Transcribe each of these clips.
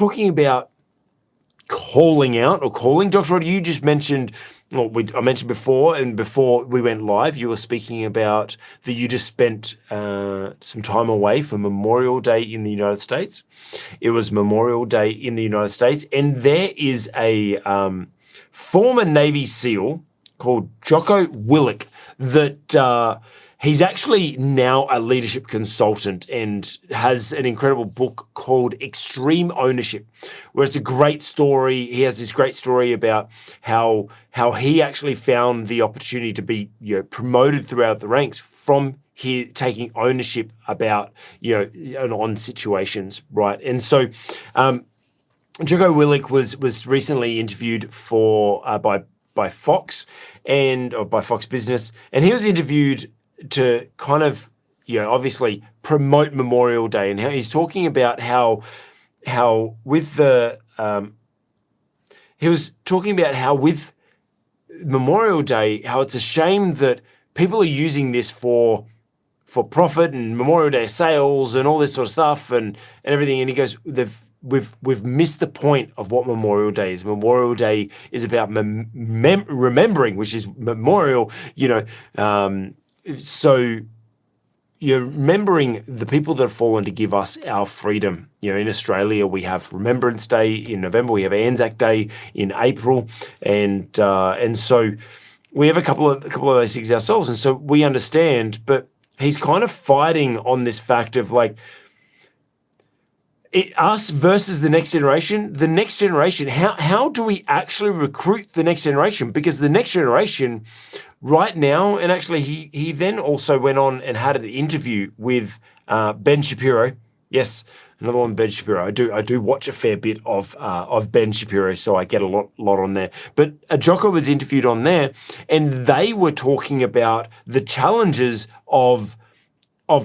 talking about calling out or calling. Dr. Rod, you just mentioned, I mentioned before, and before we went live, you were speaking about that you just spent some time away for Memorial Day in the United States. It was Memorial Day in the United States, and there is a former Navy SEAL called Jocko Willink that he's actually now a leadership consultant and has an incredible book called Extreme Ownership, where it's a great story. He has this great story about how he actually found the opportunity to be promoted throughout the ranks from here taking ownership about on situations, right? And so Jocko Willink was recently interviewed for by Fox or by Fox Business, and he was interviewed to kind of, obviously promote Memorial Day, and how he's talking about how with the he was talking about how with Memorial Day, how it's a shame that people are using this for profit and Memorial Day sales and all this sort of stuff and everything. And he goes, we've missed the point of what Memorial Day is. Memorial Day is about remembering, which is memorial, so you're remembering the people that have fallen to give us our freedom. In Australia, we have Remembrance Day in November. We have Anzac Day in April, and so we have a couple of those things ourselves. And so we understand, but he's kind of fighting on this fact of like us versus the next generation. The next generation, how do we actually recruit the next generation? Because the next generation right now, and actually he then also went on and had an interview with Ben Shapiro. Yes, another one, Ben Shapiro. I do watch a fair bit of Ben Shapiro, so I get a lot on there. But Jocko was interviewed on there, and they were talking about the challenges of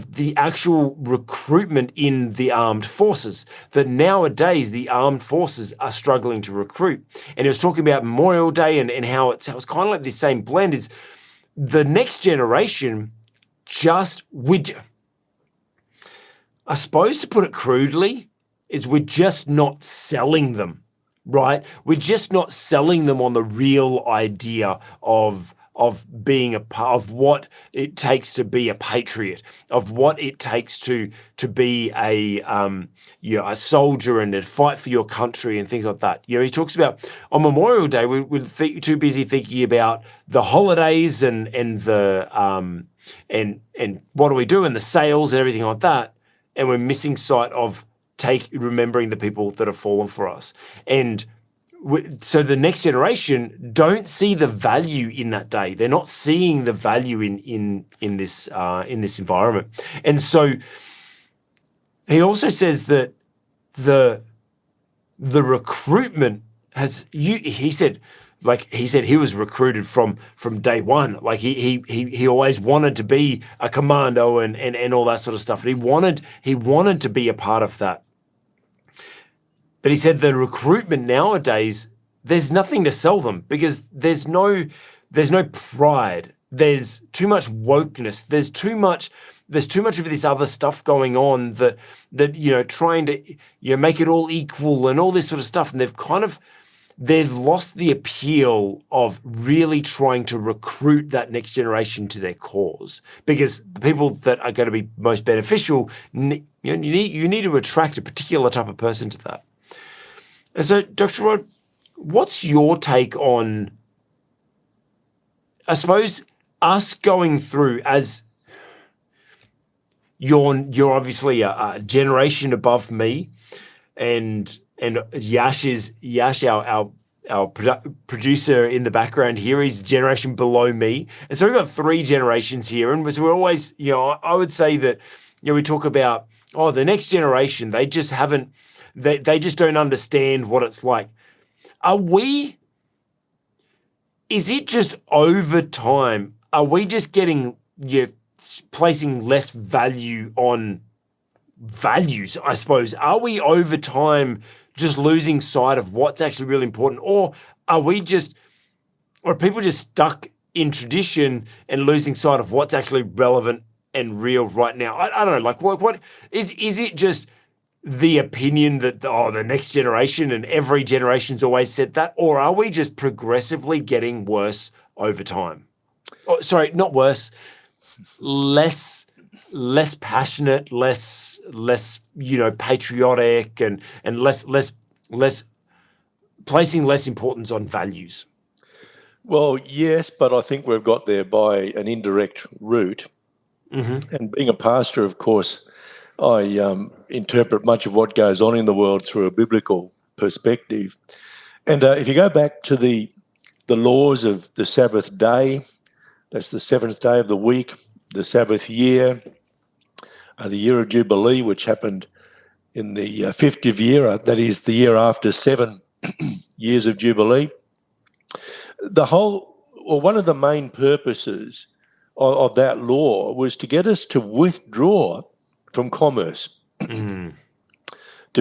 the actual recruitment in the armed forces, that nowadays the armed forces are struggling to recruit. And he was talking about Memorial Day and how it was kind of like this same blend is the next generation I suppose to put it crudely, is we're just not selling them, right? We're just not selling them on the real idea of being a part of what it takes to be a patriot, of what it takes to be a soldier and to fight for your country and things like that. He talks about on Memorial Day we're too busy thinking about the holidays and the and what do we do and the sales and everything like that, and we're missing sight of remembering the people that have fallen for us. And so the next generation don't see the value in that day. They're not seeing the value in this environment. And so he also says that the recruitment he said he was recruited from day one. Like he always wanted to be a commando and all that sort of stuff. And he wanted to be a part of that. But he said the recruitment nowadays, there's nothing to sell them because there's no pride. There's too much wokeness. There's too much of this other stuff going on that trying to make it all equal and all this sort of stuff. And they've lost the appeal of really trying to recruit that next generation to their cause, because the people that are going to be most beneficial, you need to attract a particular type of person to that. And so, Dr. Rod, what's your take on, I suppose, us going through, as you're obviously a generation above me, and Yash, our producer in the background here, is a generation below me, and so we've got 3 generations here, and so we're always, I would say that, we talk about, the next generation, they just haven't. They just don't understand what it's like. Is it just over time? Are we just placing less value on values, I suppose? Are we over time just losing sight of what's actually really important? Or are people just stuck in tradition and losing sight of what's actually relevant and real right now? I don't know. Like what is it just the opinion that, the next generation and every generation's always said that? Or are we just progressively getting worse over time? Oh, sorry, not worse, less passionate, less patriotic, and less placing less importance on values. Well, yes, but I think we've got there by an indirect route. Mm-hmm. And being a pastor, of course, I interpret much of what goes on in the world through a biblical perspective. And if you go back to the laws of the Sabbath day, that's the seventh day of the week, the Sabbath year, the year of Jubilee, which happened in the 50th year, that is the year after 7 years of Jubilee. One of the main purposes of that law was to get us to withdraw from commerce, to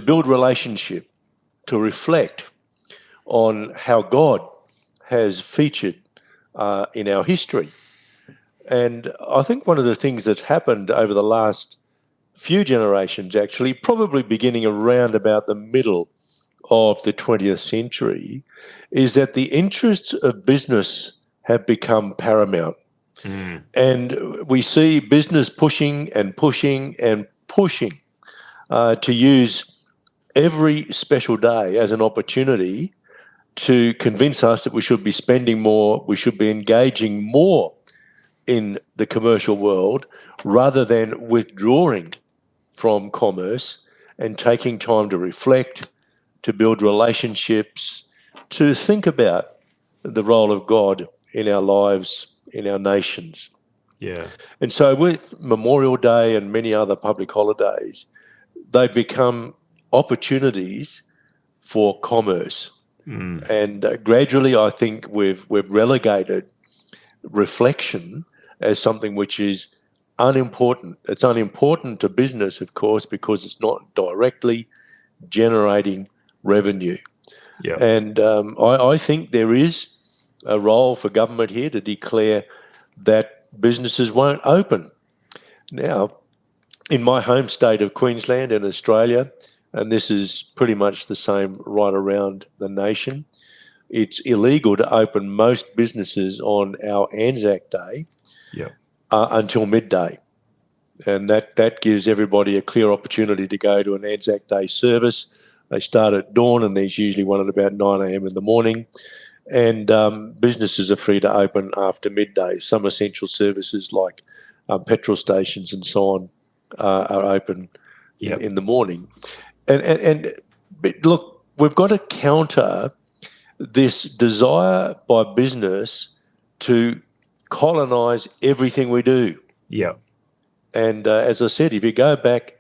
build relationship, to reflect on how God has featured in our history. And I think one of the things that's happened over the last few generations, actually, probably beginning around about the middle of the 20th century, is that the interests of business have become paramount. And we see business pushing and pushing and pushing to use every special day as an opportunity to convince us that we should be spending more, we should be engaging more in the commercial world rather than withdrawing from commerce and taking time to reflect, to build relationships, to think about the role of God in our lives, in our nations. Yeah. And so with Memorial Day and many other public holidays, they become opportunities for commerce. And gradually, I think we've relegated reflection as something which is unimportant. It's unimportant to business, of course, because it's not directly generating revenue. Yeah. And I think there is a role for government here to declare that businesses won't open. Now, in my home state of Queensland in Australia, and this is pretty much the same right around the nation, it's illegal to open most businesses on our Anzac Day until midday. And that gives everybody a clear opportunity to go to an Anzac Day service. They start at dawn, and there's usually one at about 9 a.m. in the morning. And businesses are free to open after midday. Some essential services like petrol stations and so on are open in the morning. But look, we've got to counter this desire by business to colonise everything we do. Yeah. And as I said, if you go back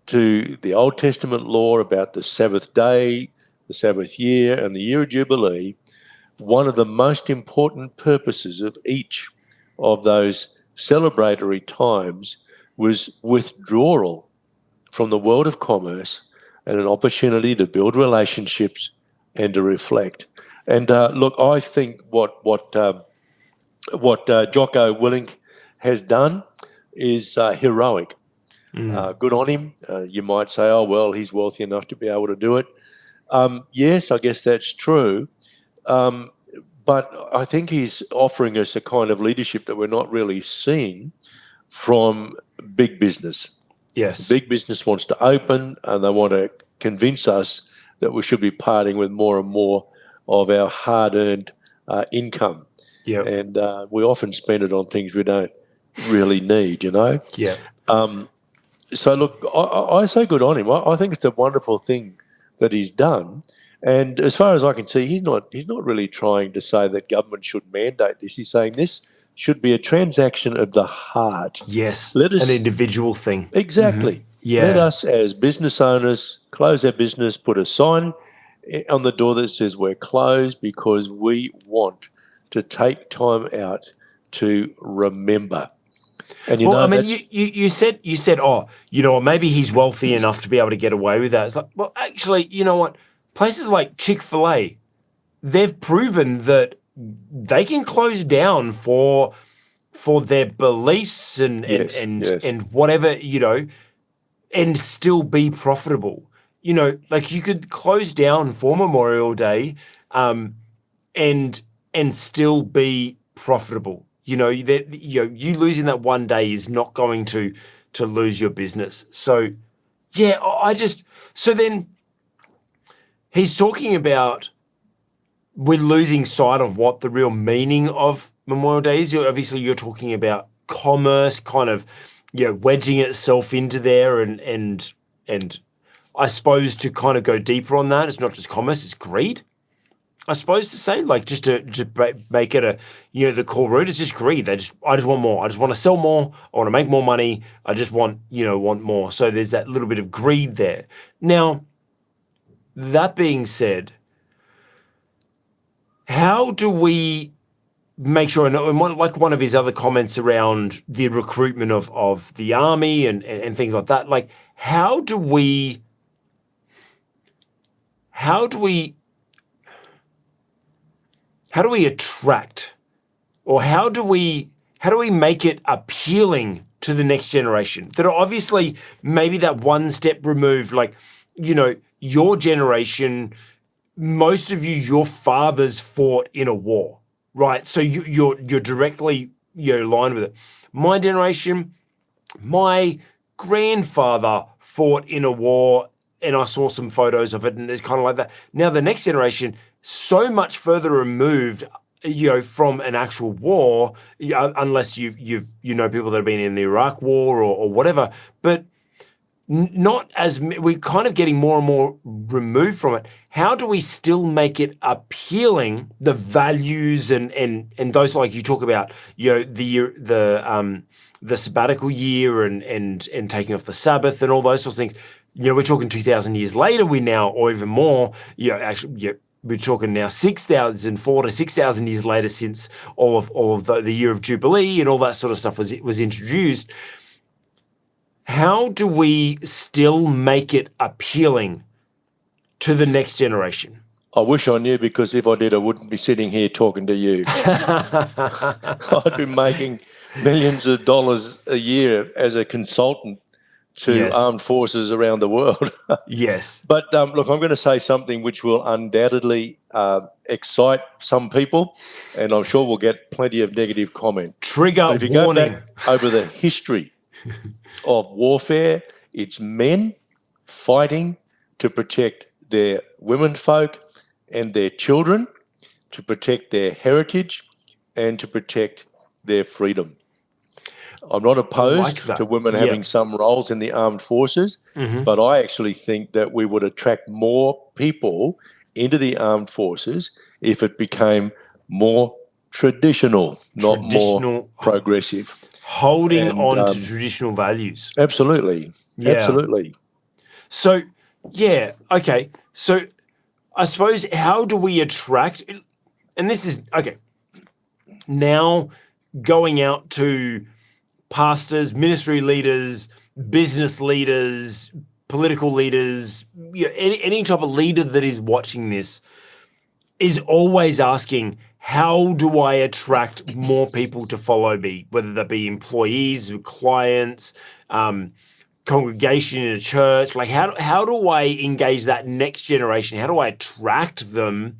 to the Old Testament law about the Sabbath day, the Sabbath year, and the year of Jubilee, one of the most important purposes of each of those celebratory times was withdrawal from the world of commerce and an opportunity to build relationships and to reflect. And look, I think what Jocko Willink has done is heroic. Good on him. You might say, oh, well, he's wealthy enough to be able to do it. Yes, I guess that's true. But I think he's offering us a kind of leadership that we're not really seeing from big business. Yes. Big business wants to open, and they want to convince us that we should be parting with more and more of our hard-earned income. Yeah. And we often spend it on things we don't really need, you know? Yeah. So, look, I say good on him. I think it's a wonderful thing that he's done. And as far as I can see, he's not really trying to say that government should mandate this. He's saying this should be a transaction of the heart. Yes, Let us, an individual thing. Exactly. Mm-hmm. Yeah. Let us as business owners close our business, put a sign on the door that says we're closed because we want to take time out to remember. And well, I mean, you said, oh, you know, maybe he's wealthy enough to be able to get away with that. It's like, well, actually, you know what? Places like Chick-fil-A, they've proven that they can close down for their beliefs and whatever, you know, and still be profitable. like you could close down for Memorial Day, and still be profitable. You losing that one day is not going to lose your business. So yeah, so then he's talking about we're losing sight of what the real meaning of Memorial Day is. Obviously you're talking about commerce kind of, wedging itself into there, and I suppose to kind of go deeper on that, it's not just commerce, it's greed. I suppose to say, like, just to make it the core root is just greed. I just want more. I just want to sell more. I want to make more money. I just want more. So there's that little bit of greed there. Now, that being said, how do we make sure, and one of his other comments around the recruitment of the army and things like that, like, how do we attract, or how do we make it appealing to the next generation that are obviously maybe that one step removed? Like, your generation, most of you, your fathers fought in a war, right? So you're directly aligned with it. My generation, my grandfather fought in a war, and I saw some photos of it, and it's kind of like that. Now the next generation, so much further removed, from an actual war, unless you people that have been in the Iraq War or whatever, but not as we're kind of getting more and more removed from it. How do we still make it appealing? The values and those, like you talk about, the sabbatical year and taking off the Sabbath and all those sorts of things. We're talking 2,000 years later. We now, or even more. We're talking now 6,004 to 6,000 years later since all of the year of Jubilee and all that sort of stuff was introduced. How do we still make it appealing to the next generation? I wish I knew, because if I did, I wouldn't be sitting here talking to you. I'd be making millions of dollars a year as a consultant to armed forces around the world. Yes. But look, I'm going to say something which will undoubtedly excite some people, and I'm sure we'll get plenty of negative comment. Trigger warning. If you go back over the history of warfare, it's men fighting to protect their women folk and their children, to protect their heritage, and to protect their freedom. I'm not opposed to women having some roles in the armed forces, but I actually think that we would attract more people into the armed forces if it became more traditional, not more progressive. Holding on to traditional values. Absolutely. Yeah. Absolutely. So, yeah, okay. So I suppose, how do we attract, and this is, okay, now going out to pastors, ministry leaders, business leaders, political leaders, any type of leader that is watching this is always asking, how do I attract more people to follow me, whether that be employees, clients, congregation in a church? Like, how do I engage that next generation? How do I attract them?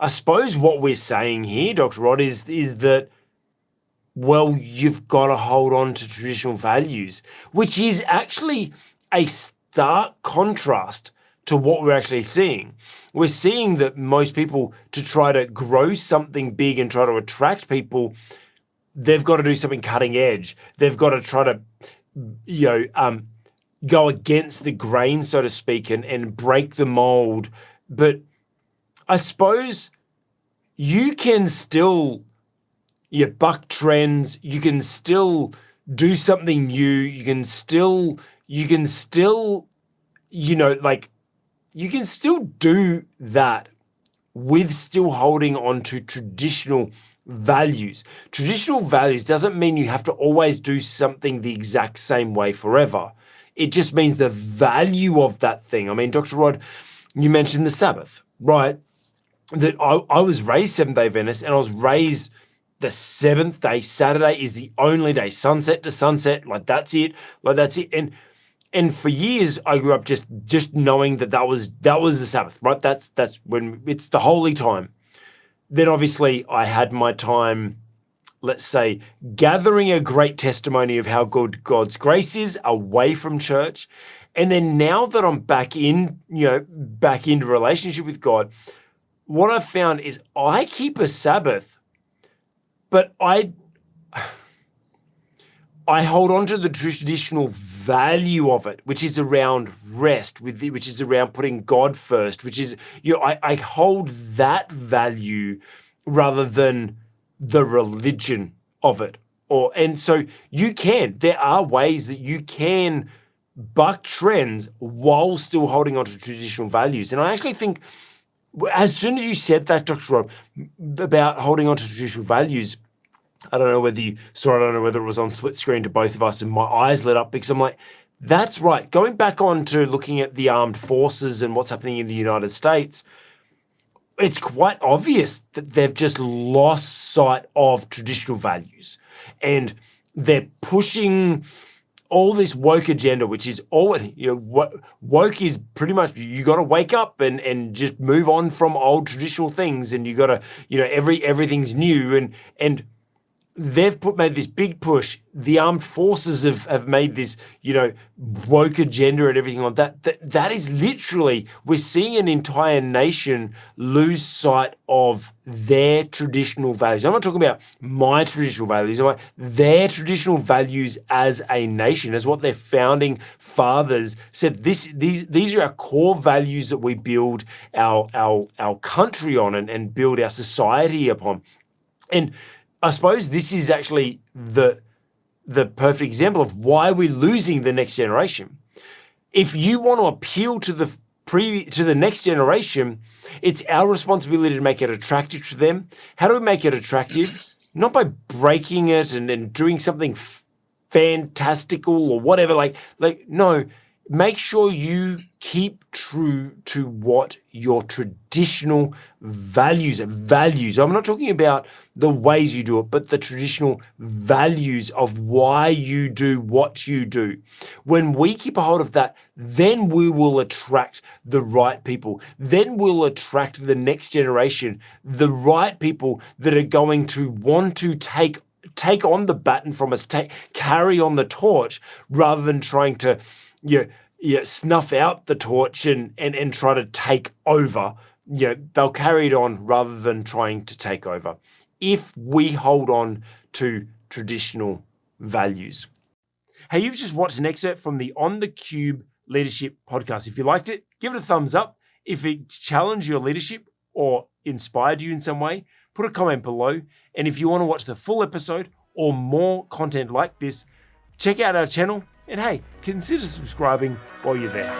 I suppose what we're saying here, Dr. Rod, is that, well, you've got to hold on to traditional values, which is actually a stark contrast to what we're actually seeing. We're seeing that most people, to try to grow something big and try to attract people, they've got to do something cutting edge. They've got to try to, go against the grain, so to speak, and break the mold. But I suppose you can still buck trends. You can still do something new. You can still you can still do that with still holding on to traditional values. Traditional values doesn't mean you have to always do something the exact same way forever. It just means the value of that thing. I mean, Dr. Rod, you mentioned the Sabbath, right? That I was raised Seventh-day Adventist, and I was raised the seventh day, Saturday, is the only day, sunset to sunset, like that's it. And And for years, I grew up just knowing that was the Sabbath, right? That's when it's the holy time. Then obviously I had my time, let's say, gathering a great testimony of how good God's grace is away from church. And then now that I'm back into relationship with God, what I've found is I keep a Sabbath, but I hold on to the traditional value of it, which is around rest, which is around putting God first, which is, I hold that value rather than the religion of it. And so there are ways that you can buck trends while still holding on to traditional values. And I actually think as soon as you said that, Dr. Rob, about holding on to traditional values, I don't know whether you saw it, I don't know whether it was on split screen to both of us, and my eyes lit up because I'm like, that's right. Going back on to looking at the armed forces and what's happening in the United States, it's quite obvious that they've just lost sight of traditional values. And they're pushing all this woke agenda, which is all, woke is pretty much, you got to wake up and just move on from old traditional things. And you got to, everything's new. And they've made this big push. The armed forces have made this, woke agenda and everything like that. That is literally, we're seeing an entire nation lose sight of their traditional values. I'm not talking about my traditional values. I'm like their traditional values as a nation, as what their founding fathers said. These are our core values that we build our country on and build our society upon. And I suppose this is actually the perfect example of why we're losing the next generation. If you want to appeal to the next generation, it's our responsibility to make it attractive to them. How do we make it attractive? Not by breaking it and doing something fantastical or whatever. No. Make sure you keep true to what your traditional values are. I'm not talking about the ways you do it, but the traditional values of why you do what you do. When we keep a hold of that, then we will attract the right people. Then we'll attract the next generation, the right people that are going to want to take on the baton from us, carry on the torch, rather than trying to snuff out the torch and try to take over. They'll carry it on rather than trying to take over if we hold on to traditional values. Hey, you've just watched an excerpt from the On the Cube Leadership Podcast. If you liked it, give it a thumbs up. If it challenged your leadership or inspired you in some way, put a comment below. And if you want to watch the full episode or more content like this, check out our channel. And hey, consider subscribing while you're there.